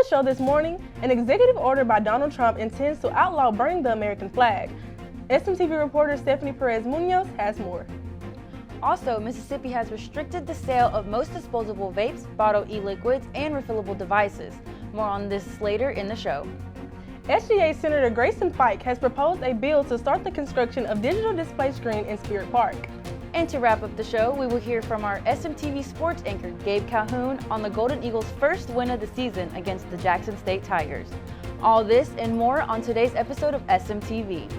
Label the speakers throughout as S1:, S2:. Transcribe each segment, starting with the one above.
S1: the show this morning, an executive order by Donald Trump intends to outlaw burning the American flag. SMTV reporter Stephanie Perez Munoz has more.
S2: Also, Mississippi has restricted the sale of most disposable vapes, bottled e-liquids, and refillable devices. More on this later in the show.
S1: SGA Senator Grayson Fike has proposed a bill to start the construction of digital display screen in Spirit Park.
S2: And to wrap up the show, we will hear from our SMTV sports anchor Gabe Calhoun on the Golden Eagles' first win of the season against the Jackson State Tigers. All this and more on today's episode of SMTV.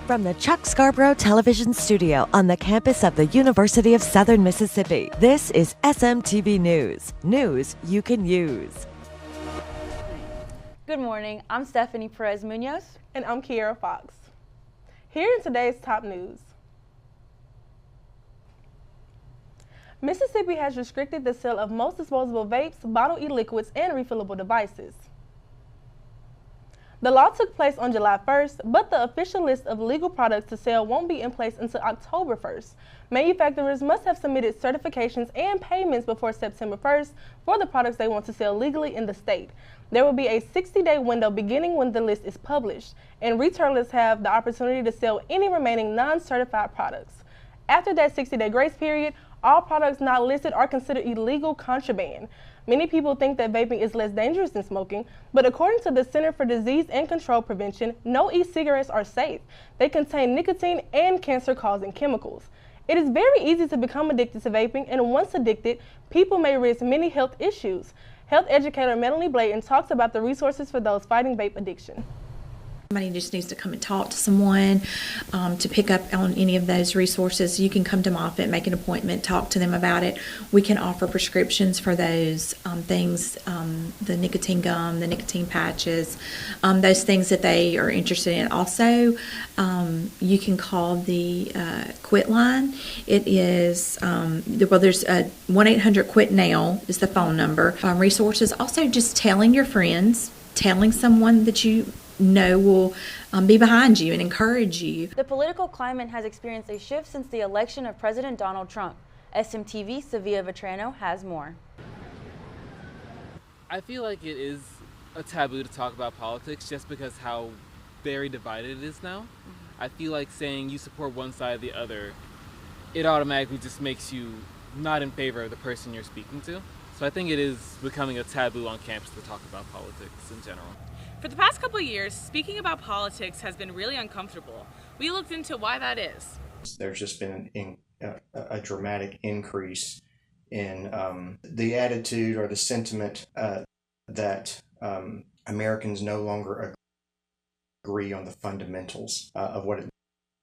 S3: From the Chuck Scarborough Television Studio on the campus of the University of Southern Mississippi, this is SMTV News. News you can use.
S2: Good morning, I'm Stephanie Perez Munoz.
S1: And I'm Kiera Fox. Here in today's top news. Mississippi has restricted the sale of most disposable vapes, bottled e-liquids, and refillable devices. The law took place on July 1st, but the official list of legal products to sell won't be in place until October 1st. Manufacturers must have submitted certifications and payments before September 1st for the products they want to sell legally in the state. There will be a 60-day window beginning when the list is published, and retailers have the opportunity to sell any remaining non-certified products. After that 60-day grace period, all products not listed are considered illegal contraband. Many people think that vaping is less dangerous than smoking, but according to the Center for Disease and Control Prevention, no e-cigarettes are safe. They contain nicotine and cancer-causing chemicals. It is very easy to become addicted to vaping, and once addicted, people may risk many health issues. Health educator Melanie Blayton talks about the resources for those fighting vape addiction.
S4: Somebody just needs to come and talk to someone to pick up on any of those resources. You can come to Moffitt, make an appointment, talk to them about it. We can offer prescriptions for those things, the nicotine gum, the nicotine patches, those things that they are interested in. Also, you can call the Quit line. It is, there's a 1-800-QUIT-NOW is the phone number. Resources, also just telling your friends, telling someone that you know will be behind you and encourage you.
S2: The political climate has experienced a shift since the election of President Donald Trump. SMTV Sevilla Vetrano has more.
S5: I feel like it is a taboo to talk about politics just because how very divided it is now. I feel like saying you support one side or the other, it automatically just makes you not in favor of the person you're speaking to. So I think it is becoming a taboo on campus to talk about politics in general.
S6: For the past couple of years, speaking about politics has been really uncomfortable. We looked into why that is.
S7: There's just been a dramatic increase in the attitude or the sentiment that Americans no longer agree on the fundamentals of what it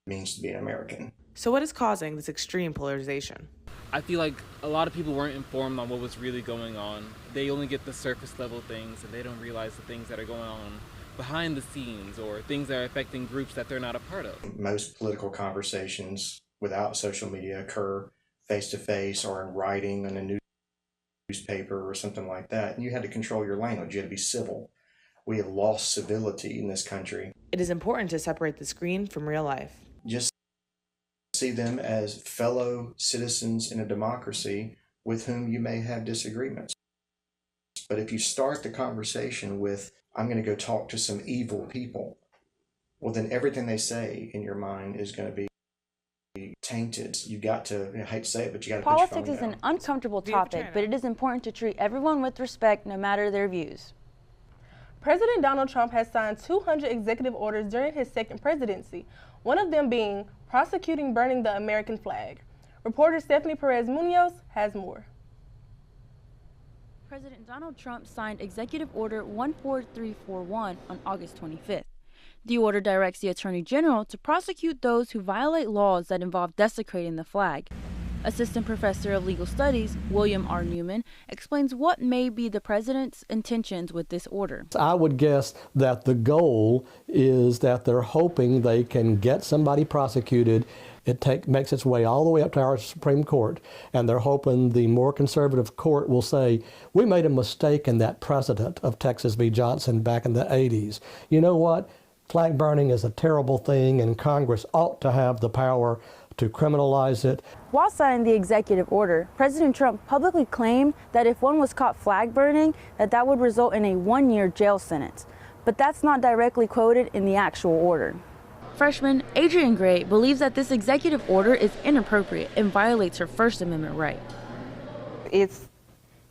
S7: means to be an American.
S8: So what is causing this extreme polarization?
S5: I feel like a lot of people weren't informed on what was really going on. They only get the surface level things and they don't realize the things that are going on behind the scenes or things that are affecting groups that they're not a part of.
S7: Most political conversations without social media occur face-to-face or in writing in a newspaper or something like that. And you had to control your language. You had to be civil. We have lost civility in this country.
S8: It is important to separate the screen from real life.
S7: Just see them as fellow citizens in a democracy with whom you may have disagreements. But if you start the conversation with, I'm going to go talk to some evil people, well, then everything they say in your mind is going to be tainted. You got to, I hate to say it, but you got to put your phone down.
S2: Politics is an uncomfortable topic, but it is important to treat everyone with respect no matter their views.
S1: President Donald Trump has signed 200 executive orders during his second presidency, one of them being prosecuting burning the American flag. Reporter Stephanie Perez Munoz has more.
S2: President Donald Trump signed Executive Order 14341 on August 25th. The order directs the Attorney General to prosecute those who violate laws that involve desecrating the flag. Assistant Professor of Legal Studies, William R. Newman, explains what may be the president's intentions with this order.
S9: I would guess that the goal is that they're hoping they can get somebody prosecuted. It makes its way all the way up to our Supreme Court, and they're hoping the more conservative court will say, we made a mistake in that precedent of Texas v. Johnson back in the 80s. You know what? Flag burning is a terrible thing, and Congress ought to have the power to criminalize it.
S2: While signing the executive order, President Trump publicly claimed that if one was caught flag burning, that would result in a 1-year jail sentence. But that's not directly quoted in the actual order. Freshman Adrian Gray believes that this executive order is inappropriate and violates her First Amendment right.
S10: It's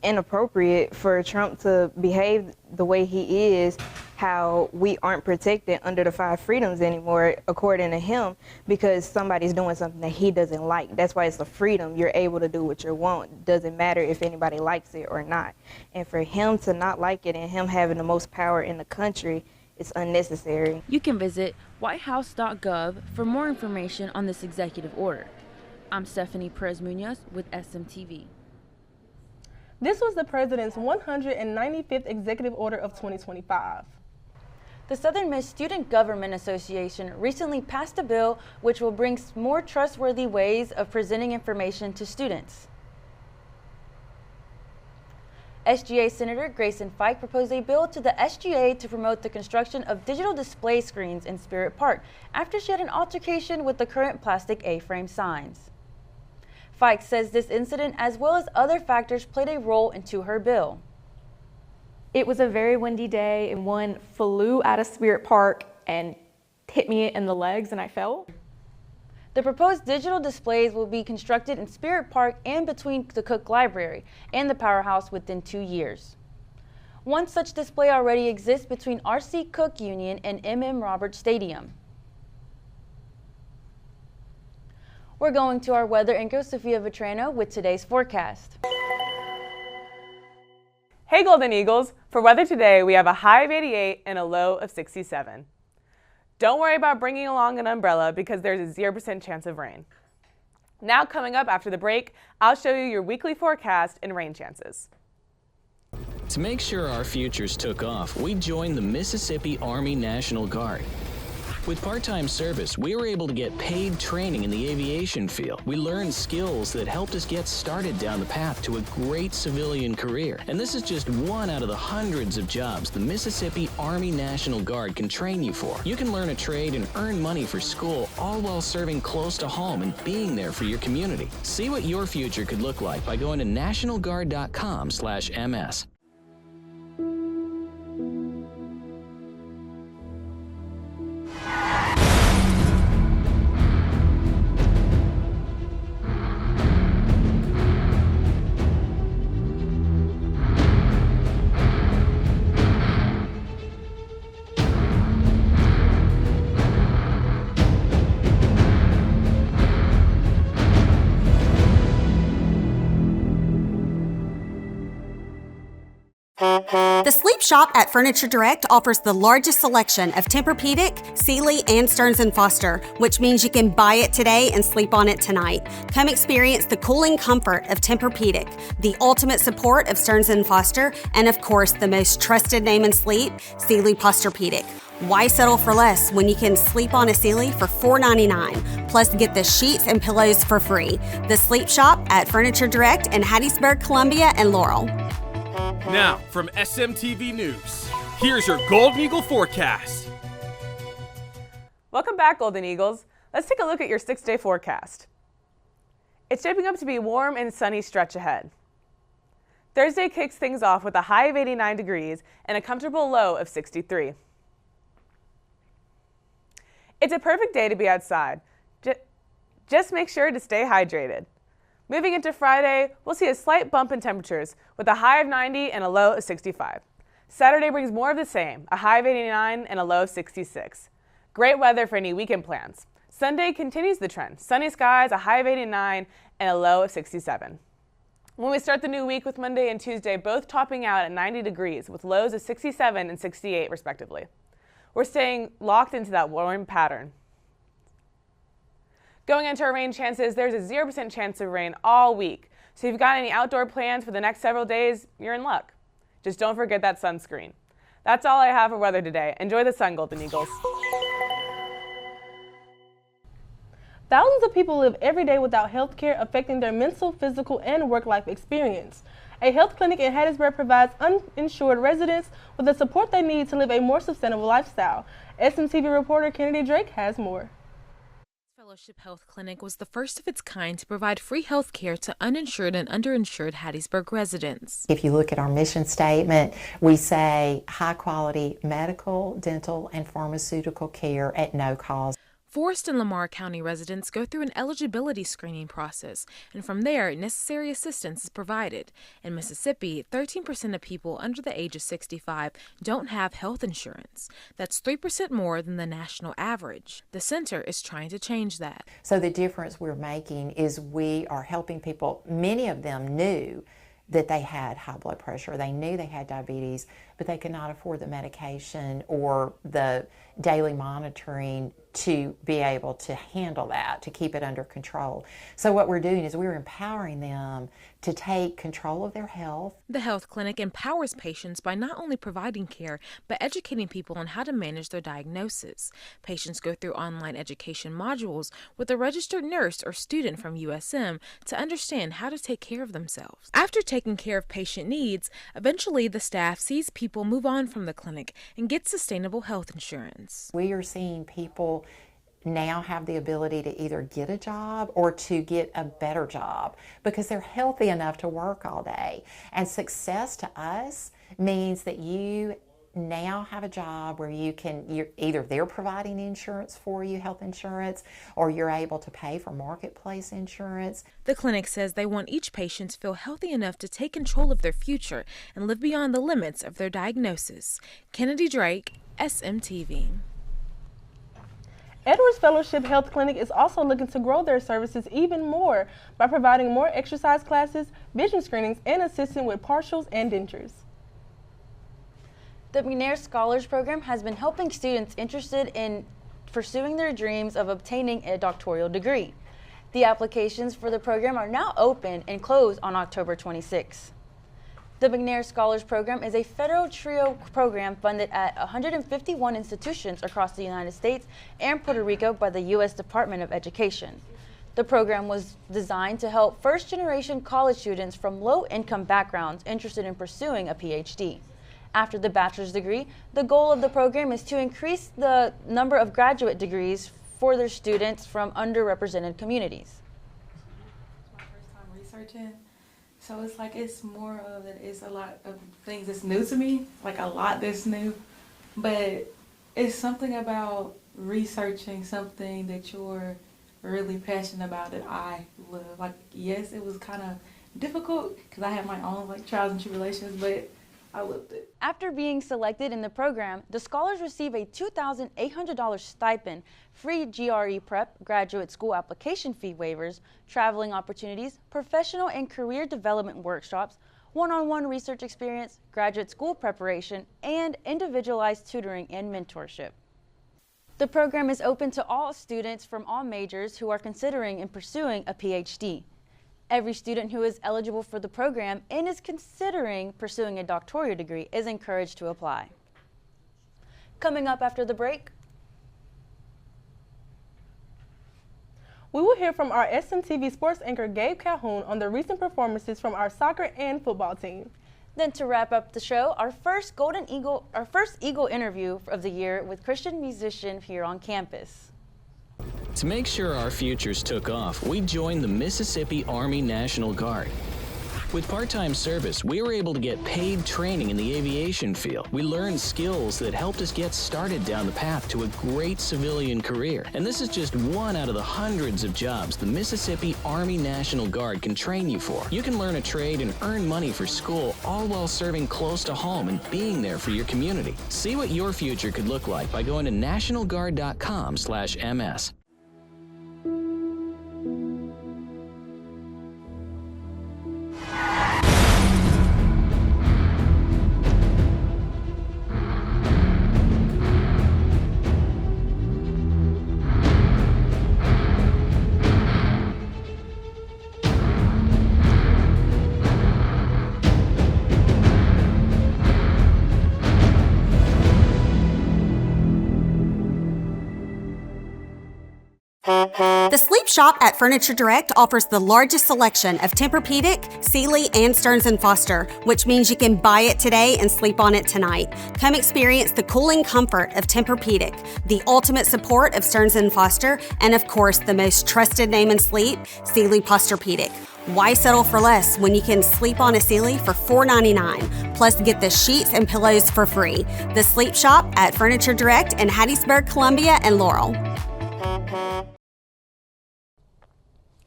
S10: inappropriate for Trump to behave the way he is, how we aren't protected under the 5 freedoms anymore, according to him, because somebody's doing something that he doesn't like. That's why it's a freedom. You're able to do what you want. Doesn't matter if anybody likes it or not. And for him to not like it and him having the most power in the country, it's unnecessary.
S2: You can visit whitehouse.gov for more information on this executive order. I'm Stephanie Perez-Munoz with SMTV.
S1: This was the President's 195th Executive Order of 2025.
S2: The Southern Miss Student Government Association recently passed a bill which will bring more trustworthy ways of presenting information to students. SGA Senator Grayson Fike proposed a bill to the SGA to promote the construction of digital display screens in Spirit Park after she had an altercation with the current plastic A-frame signs. Fike says this incident, as well as other factors, played a role into her bill.
S11: It was a very windy day, and one flew out of Spirit Park and hit me in the legs, and I fell.
S2: The proposed digital displays will be constructed in Spirit Park and between the Cook Library and the Powerhouse within 2 years. One such display already exists between R.C. Cook Union and M.M. Roberts Stadium. We're going to our weather anchor, Sophia Vetrano, with today's forecast.
S12: Hey Golden Eagles! For weather today, we have a high of 88 and a low of 67. Don't worry about bringing along an umbrella because there's a 0% chance of rain. Now coming up after the break, I'll show you your weekly forecast and rain chances.
S13: To make sure our futures took off, we joined the Mississippi Army National Guard. With part-time service, we were able to get paid training in the aviation field. We learned skills that helped us get started down the path to a great civilian career. And this is just one out of the hundreds of jobs the Mississippi Army National Guard can train you for. You can learn a trade and earn money for school, all while serving close to home and being there for your community. See what your future could look like by going to nationalguard.com/ms.
S14: The Sleep Shop at Furniture Direct offers the largest selection of Tempur-Pedic, Sealy, and Stearns & Foster, which means you can buy it today and sleep on it tonight. Come experience the cooling comfort of Tempur-Pedic, the ultimate support of Stearns & Foster, and of course, the most trusted name in sleep, Sealy Posturepedic. Why settle for less when you can sleep on a Sealy for $4.99, plus get the sheets and pillows for free? The Sleep Shop at Furniture Direct in Hattiesburg, Columbia, and Laurel.
S15: Now, from SMTV News, here's your Golden Eagle forecast.
S12: Welcome back, Golden Eagles. Let's take a look at your 6-day forecast. It's shaping up to be a warm and sunny stretch ahead. Thursday kicks things off with a high of 89 degrees and a comfortable low of 63. It's a perfect day to be outside. Just make sure to stay hydrated. Moving into Friday, we'll see a slight bump in temperatures with a high of 90 and a low of 65. Saturday brings more of the same, a high of 89 and a low of 66. Great weather for any weekend plans. Sunday continues the trend. Sunny skies, a high of 89 and a low of 67. When we start the new week with Monday and Tuesday both topping out at 90 degrees with lows of 67 and 68 respectively. We're staying locked into that warm pattern. Going into our rain chances, there's a 0% chance of rain all week. So if you've got any outdoor plans for the next several days, you're in luck. Just don't forget that sunscreen. That's all I have for weather today. Enjoy the sun, Golden Eagles.
S1: Thousands of people live every day without health care, affecting their mental, physical, and work-life experience. A health clinic in Hattiesburg provides uninsured residents with the support they need to live a more sustainable lifestyle. SMTV reporter Kennedy Drake has more.
S16: Fellowship Health Clinic was the first of its kind to provide free health care to uninsured and underinsured Hattiesburg residents.
S17: If you look at our mission statement, we say high quality medical, dental, and pharmaceutical care at no cost.
S16: Forest and Lamar County residents go through an eligibility screening process, and from there, necessary assistance is provided. In Mississippi, 13% of people under the age of 65 don't have health insurance. That's 3% more than the national average. The center is trying to change that.
S17: So the difference we're making is we are helping people. Many of them knew that they had high blood pressure. They knew they had diabetes, but they could not afford the medication or the daily monitoring to be able to handle that, to keep it under control. So what we're doing is we're empowering them to take control of their health.
S16: The health clinic empowers patients by not only providing care, but educating people on how to manage their diagnosis. Patients go through online education modules with a registered nurse or student from USM to understand how to take care of themselves. After taking care of patient needs, eventually the staff sees people move on from the clinic and get sustainable health insurance.
S17: We are seeing people now have the ability to either get a job or to get a better job because they're healthy enough to work all day. And success to us means that you now have a job where you're either they're providing insurance for you, health insurance, or you're able to pay for marketplace insurance.
S16: The clinic says they want each patient to feel healthy enough to take control of their future and live beyond the limits of their diagnosis. Kennedy Drake, SMTV.
S1: Edwards Fellowship Health Clinic is also looking to grow their services even more by providing more exercise classes, vision screenings, and assisting with partials and dentures.
S2: The McNair Scholars Program has been helping students interested in pursuing their dreams of obtaining a doctoral degree. The applications for the program are now open and close on October 26. The McNair Scholars Program is a federal TRIO program funded at 151 institutions across the United States and Puerto Rico by the U.S. Department of Education. The program was designed to help first-generation college students from low-income backgrounds interested in pursuing a PhD. After the bachelor's degree, the goal of the program is to increase the number of graduate degrees for their students from underrepresented communities.
S18: It's my first time researching. So it's more of it. It's a lot of things that's new to me, like a lot that's new. But it's something about researching something that you're really passionate about that I love. Like, yes, it was kind of difficult because I had my own trials and tribulations, but I loved it.
S2: After being selected in the program, the scholars receive a $2,800 stipend, free GRE prep, graduate school application fee waivers, traveling opportunities, professional and career development workshops, one-on-one research experience, graduate school preparation, and individualized tutoring and mentorship. The program is open to all students from all majors who are considering and pursuing a PhD. Every student who is eligible for the program and is considering pursuing a doctoral degree is encouraged to apply. Coming up after the break,
S1: we will hear from our SMTV sports anchor Gabe Calhoun on the recent performances from our soccer and football team.
S2: Then to wrap up the show, our first Eagle interview of the year with Christian musician here on campus.
S13: To make sure our futures took off, we joined the Mississippi Army National Guard. With part-time service, we were able to get paid training in the aviation field. We learned skills that helped us get started down the path to a great civilian career. And this is just one out of the hundreds of jobs the Mississippi Army National Guard can train you for. You can learn a trade and earn money for school, all while serving close to home and being there for your community. See what your future could look like by going to nationalguard.com/ms.
S14: The Sleep Shop at Furniture Direct offers the largest selection of Tempur-Pedic, Sealy, and Stearns & Foster, which means you can buy it today and sleep on it tonight. Come experience the cooling comfort of Tempur-Pedic, the ultimate support of Stearns & Foster, and of course, the most trusted name in sleep, Sealy Posturepedic. Why settle for less when you can sleep on a Sealy for $4.99, plus get the sheets and pillows for free? The Sleep Shop at Furniture Direct in Hattiesburg, Columbia, and Laurel.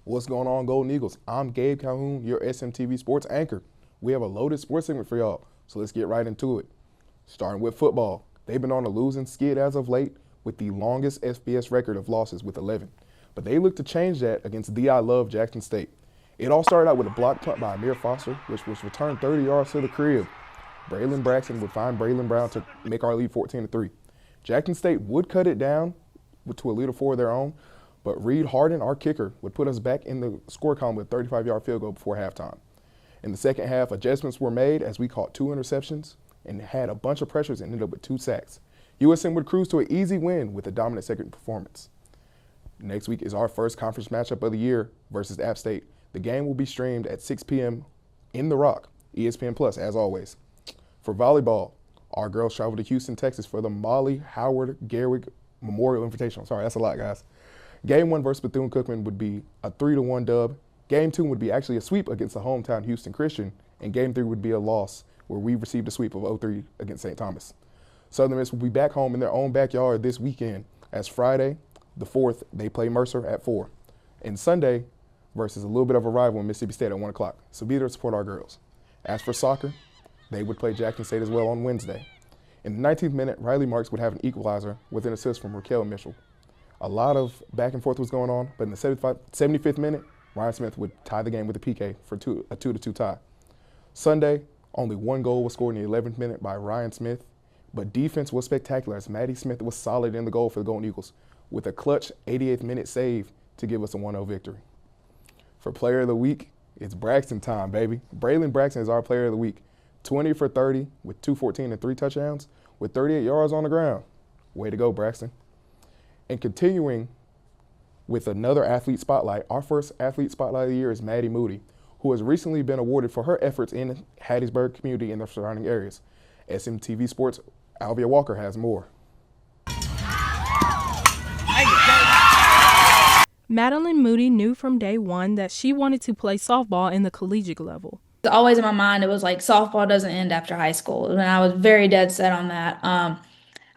S19: What's going on, Golden Eagles? I'm Gabe Calhoun, your SMTV sports anchor. We have a loaded sports segment for y'all, so let's get right into it. Starting with football. They've been on a losing skid as of late with the longest FBS record of losses with 11. But they look to change that against the I Love Jackson State. It all started out with a block punt by Amir Foster, which was returned 30 yards to the crib. Braylon Braxton would find Braylon Brown to make our lead 14-3. Jackson State would cut it down to a lead of 4 of their own, but Reed Harden, our kicker, would put us back in the score column with a 35-yard field goal before halftime. In the second half, adjustments were made as we caught 2 interceptions and had a bunch of pressures and ended up with 2 sacks. USM would cruise to an easy win with a dominant second performance. Next week is our first conference matchup of the year versus App State. The game will be streamed at 6 p.m. in The Rock, ESPN Plus, as always. For volleyball, our girls travel to Houston, Texas for the Molly Howard Garrick Memorial Invitational. Sorry, that's a lot, guys. Game 1 versus Bethune-Cookman would be a 3-1 dub. Game 2 would be actually a sweep against the hometown Houston Christian, and Game 3 would be a loss where we received a sweep of 0-3 against St. Thomas. Southern Miss will be back home in their own backyard this weekend as Friday, the 4th, they play Mercer at 4. And Sunday versus a little bit of a rival in Mississippi State at 1 o'clock. So be there to support our girls. As for soccer, they would play Jackson State as well on Wednesday. In the 19th minute, Riley Marks would have an equalizer with an assist from Raquel Mitchell. A lot of back and forth was going on, but in the 75th minute, Ryan Smith would tie the game with a PK for a 2-2 tie. Sunday, only 1 goal was scored in the 11th minute by Ryan Smith, but defense was spectacular as Maddie Smith was solid in the goal for the Golden Eagles with a clutch 88th minute save to give us a 1-0 victory. For player of the week, it's Braxton time, baby. Braylon Braxton is our player of the week. 20 for 30 with 214 and 3 touchdowns with 38 yards on the ground. Way to go, Braxton. And continuing with another athlete spotlight, our first athlete spotlight of the year is Maddie Moody, who has recently been awarded for her efforts in Hattiesburg community and the surrounding areas. SMTV Sports' Alvia Walker has more.
S1: Madeline Moody knew from day one that she wanted to play softball in the collegiate level.
S20: Always in my mind, it was like softball doesn't end after high school, and I was very dead set on that.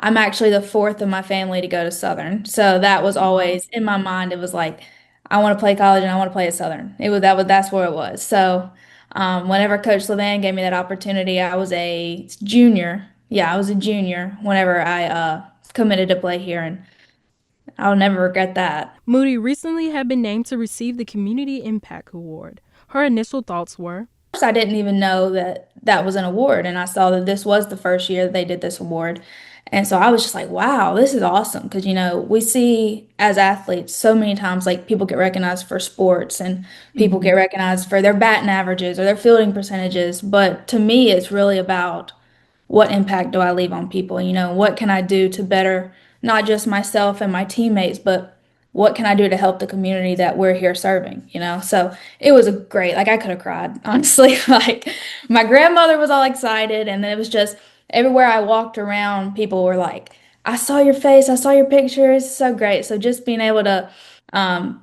S20: I'm actually the 4th of my family to go to Southern, so that was always in my mind. It was like I want to play college and I want to play at Southern. That's where it was. So whenever Coach Levan gave me that opportunity, I was a junior. Yeah, I was a junior whenever I committed to play here, and I'll never regret that.
S1: Moody recently had been named to receive the Community Impact Award. Her initial thoughts were,
S20: I didn't even know that was an award, and I saw that this was the first year that they did this award. And so I was just like, wow, this is awesome. Because, we see as athletes so many times, like people get recognized for sports and people get recognized for their batting averages or their fielding percentages. But to me, it's really about what impact do I leave on people? What can I do to better not just myself and my teammates, but what can I do to help the community that we're here serving, So it was great. Like I could have cried, honestly. Like my grandmother was all excited, and then it was just everywhere I walked around, people were like, I saw your face, I saw your picture, it's so great. So just being able to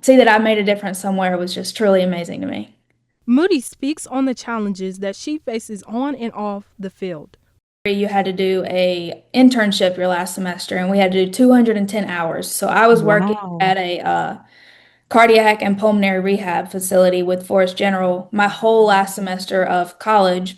S20: see that I made a difference somewhere was just truly amazing to me.
S1: Moody speaks on the challenges that she faces on and off the field.
S20: You had to do a internship your last semester, and we had to do 210 hours. So I was working at a cardiac and pulmonary rehab facility with Forest General my whole last semester of college,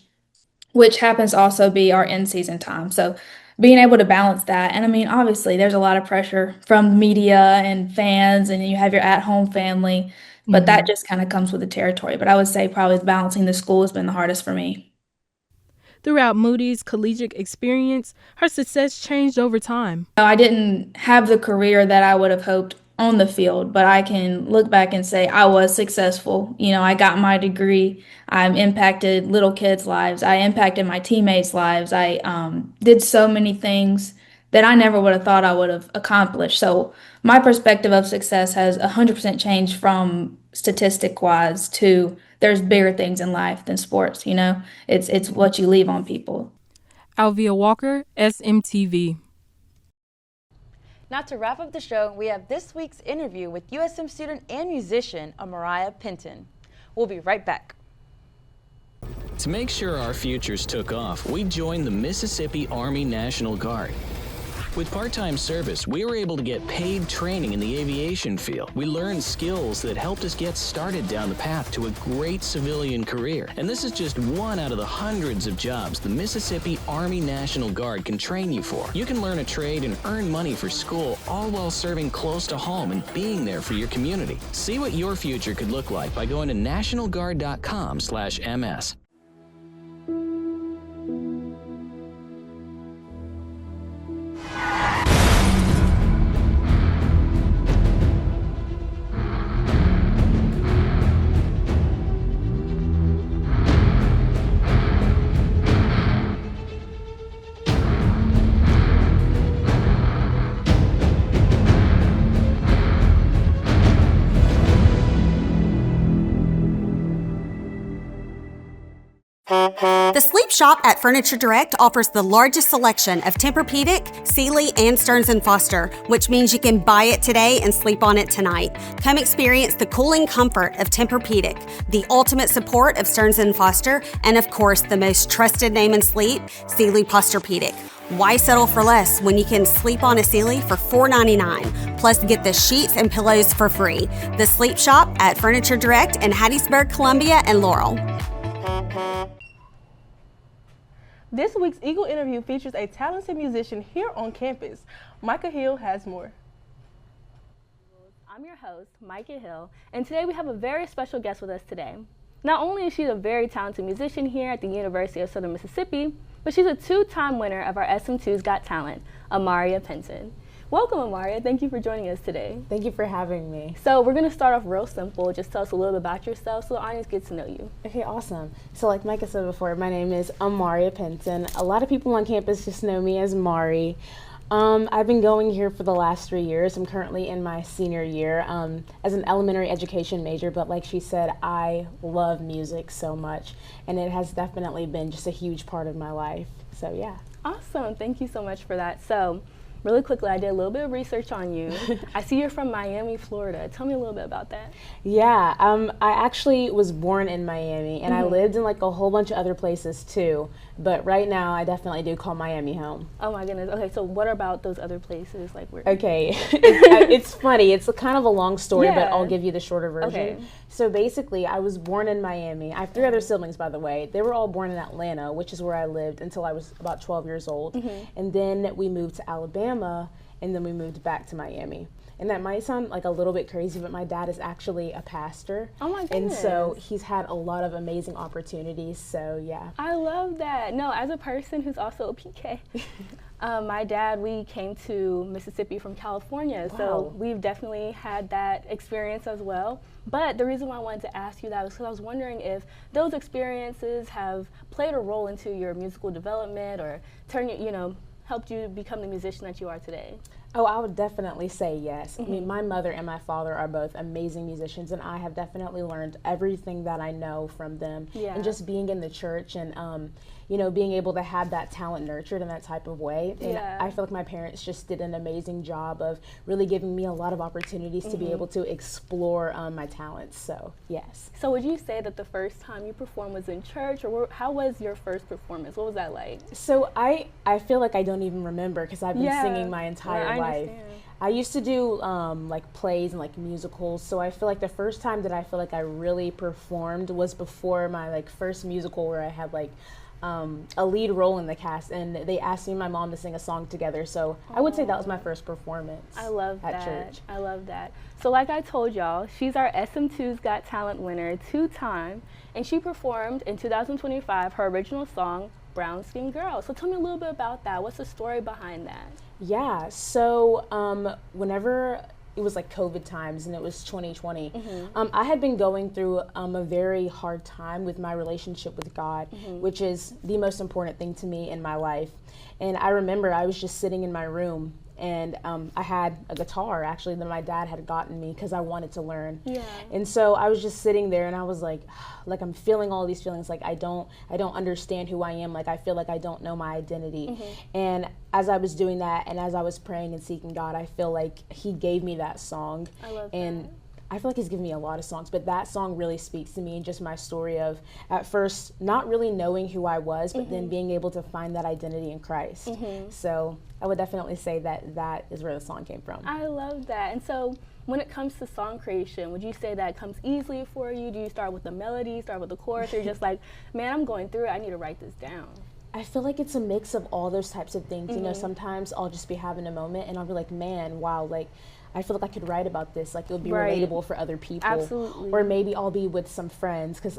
S20: which happens to also be our in-season time. So being able to balance that, and obviously there's a lot of pressure from media and fans, and you have your at-home family, but that just kind of comes with the territory. But I would say probably balancing the school has been the hardest for me.
S1: Throughout Moody's collegiate experience, her success changed over time.
S20: I didn't have the career that I would have hoped on the field, but I can look back and say I was successful. I got my degree. I impacted little kids' lives. I impacted my teammates' lives. I did so many things that I never would have thought I would have accomplished. So my perspective of success has 100% changed from statistic wise to there's bigger things in life than sports, you know? It's what you leave on people.
S21: Alvia Walker, SMTV.
S2: Now to wrap up the show, we have this week's interview with USM student and musician Amariah Penton. We'll be right back.
S13: To make sure our futures took off, we joined the Mississippi Army National Guard. With part-time service, we were able to get paid training in the aviation field. We learned skills that helped us get started down the path to a great civilian career. And this is just one out of the hundreds of jobs the Mississippi Army National Guard can train you for. You can learn a trade and earn money for school, all while serving close to home and being there for your community. See what your future could look like by going to nationalguard.com/ms.
S14: The Sleep Shop at Furniture Direct offers the largest selection of Tempur-Pedic, Sealy, and Stearns & Foster, which means you can buy it today and sleep on it tonight. Come experience the cooling comfort of Tempur-Pedic, the ultimate support of Stearns & Foster, and of course, the most trusted name in sleep, Sealy Posturepedic. Why settle for less when you can sleep on a Sealy for $4.99, plus get the sheets and pillows for free? The Sleep Shop at Furniture Direct in Hattiesburg, Columbia, and Laurel.
S1: This week's Eagle interview features a talented musician here on campus. Micah Hill has more.
S22: I'm your host, Micah Hill, and today we have a very special guest with us today. Not only is she a very talented musician here at the University of Southern Mississippi, but she's a two-time winner of our SM2's Got Talent, Amariah Penton. Welcome, Amariah. Thank you for joining us today.
S23: Thank you for having me.
S22: So we're going to start off real simple. Just tell us a little bit about yourself so the audience gets to know you.
S23: Okay, awesome. So like Micah said before, my name is Amariah Penton. A lot of people on campus just know me as Mari. I've been going here for the last 3 years. I'm currently in my senior year as an elementary education major, but like she said, I love music so much, and it has definitely been just a huge part of my life. So yeah.
S22: Awesome. Thank you so much for that. So really quickly, I did a little bit of research on you. I see you're from Miami, Florida. Tell me a little bit about that.
S23: Yeah, I actually was born in Miami, and I lived in like a whole bunch of other places too. But right now, I definitely do call Miami home.
S22: Oh my goodness. Okay, so what about those other places? Like where?
S23: Okay, it's funny. It's kind of a long story, but I'll give you the shorter version.
S22: Okay.
S23: So basically, I was born in Miami. I have 3 other siblings, by the way. They were all born in Atlanta, which is where I lived until I was about 12 years old. And then we moved to Alabama, and then we moved back to Miami. And that might sound like a little bit crazy, but my dad is actually a pastor.
S22: Oh my goodness.
S23: And so he's had a lot of amazing opportunities, so yeah.
S22: I love that. No, as a person who's also a PK, my dad, we came to Mississippi from California, so we've definitely had that experience as well. But the reason why I wanted to ask you that was because I was wondering if those experiences have played a role into your musical development or helped you become the musician that you are today.
S23: Oh, I would definitely say yes. I mean, my mother and my father are both amazing musicians, and I have definitely learned everything that I know from them.
S22: Yeah.
S23: And just being in the church and, being able to have that talent nurtured in that type of way. And I feel like my parents just did an amazing job of really giving me a lot of opportunities to be able to explore my talents, so yes.
S22: So would you say that the first time you performed was in church, or how was your first performance? What was that like?
S23: So I feel like I don't even remember because I've been singing my entire life. I used to do like plays and like musicals, so I feel like the first time that I feel like I really performed was before my like first musical where I had like a lead role in the cast, and they asked me and my mom to sing a song together, so I would say that was my first performance.
S22: I love
S23: at
S22: that.
S23: church.
S22: I love that. So like I told y'all, she's our SM2's Got Talent winner 2-time, and she performed in 2025 her original song, Brown Skin Girl. So tell me a little bit about that. What's the story behind that?
S23: Yeah, so whenever it was like COVID times and it was 2020. I had been going through a very hard time with my relationship with God, which is the most important thing to me in my life. And I remember I was just sitting in my room, and I had a guitar actually that my dad had gotten me because I wanted to learn. And so I was just sitting there and I was like I'm feeling all these feelings, like I don't understand who I am, like I feel like I don't know my identity. And as I was doing that and as I was praying and seeking God, I feel like he gave me that song.
S22: I love
S23: and
S22: that.
S23: I feel like he's given me a lot of songs, but that song really speaks to me, and just my story of at first not really knowing who I was, but then being able to find that identity in Christ. So I would definitely say that is where the song came from.
S22: I love that. And so when it comes to song creation, would you say that comes easily for you? Do you start with the melody, start with the chorus, or you're just like, man, I'm going through it, I need to write this down?
S23: I feel like it's a mix of all those types of things. You know, sometimes I'll just be having a moment and I'll be like, man, wow, like I feel like I could write about this, like it would be relatable for other people.
S22: Absolutely.
S23: Or maybe I'll be with some friends, because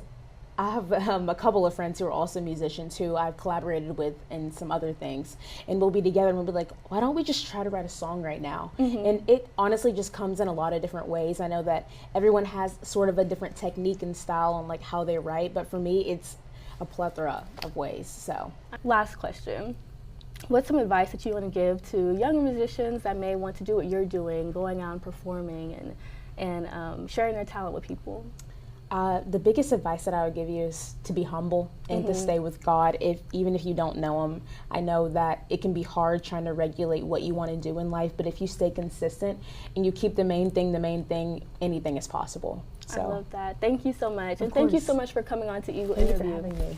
S23: I have a couple of friends who are also musicians who I've collaborated with in some other things, and we'll be together and we'll be like, why don't we just try to write a song right now? And it honestly just comes in a lot of different ways. I know that everyone has sort of a different technique and style on like how they write, but for me it's a plethora of ways. So
S22: last question. What's some advice that you want to give to younger musicians that may want to do what you're doing, going out and performing and sharing their talent with people?
S23: The biggest advice that I would give you is to be humble and to stay with God, even if you don't know him. I know that it can be hard trying to regulate what you want to do in life, but if you stay consistent and you keep the main thing, anything is possible. So
S22: I love that. Thank you so much. And
S23: course.
S22: thank you so much for coming on to Eagle
S23: Thank
S22: Interview.
S23: you for having me.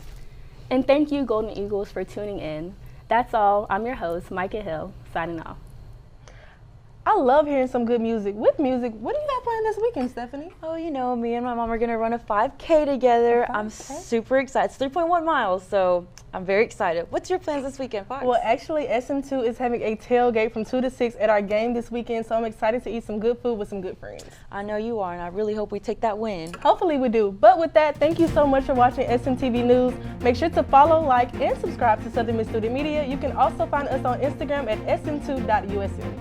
S22: And thank you, Golden Eagles, for tuning in. That's all. I'm your host, Micah Hill, signing off.
S1: I love hearing some good music. With music, what do you got planned this weekend, Stephanie?
S2: Oh, you know, me and my mom are going to run a 5K together. I'm super excited. It's 3.1 miles, so I'm very excited. What's your plans this weekend, Fox?
S1: Well, actually, SM2 is having a tailgate from 2 to 6 at our game this weekend, so I'm excited to eat some good food with some good friends.
S2: I know you are, and I really hope we take that win.
S1: Hopefully we do. But with that, thank you so much for watching SMTV News. Make sure to follow, like, and subscribe to Southern Miss Student Media. You can also find us on Instagram at sm2.usm.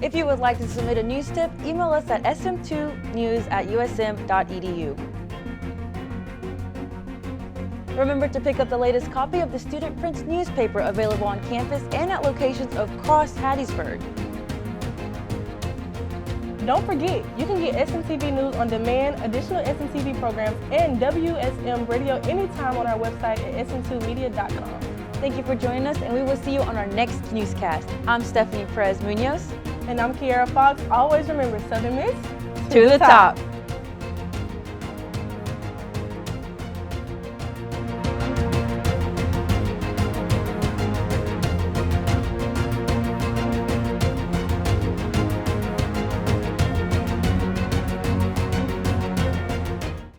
S2: If you would like to submit a news tip, email us at sm2news@usm.edu. Remember to pick up the latest copy of the Student Prince newspaper, available on campus and at locations across Hattiesburg.
S1: Don't forget, you can get SMTV News on demand, additional SMTV programs, and WSM Radio anytime on our website at sm2media.com.
S2: Thank you for joining us, and we will see you on our next newscast. I'm Stephanie Perez Munoz.
S1: And I'm Kiara Fox. Always remember, Southern Miss
S2: to the top.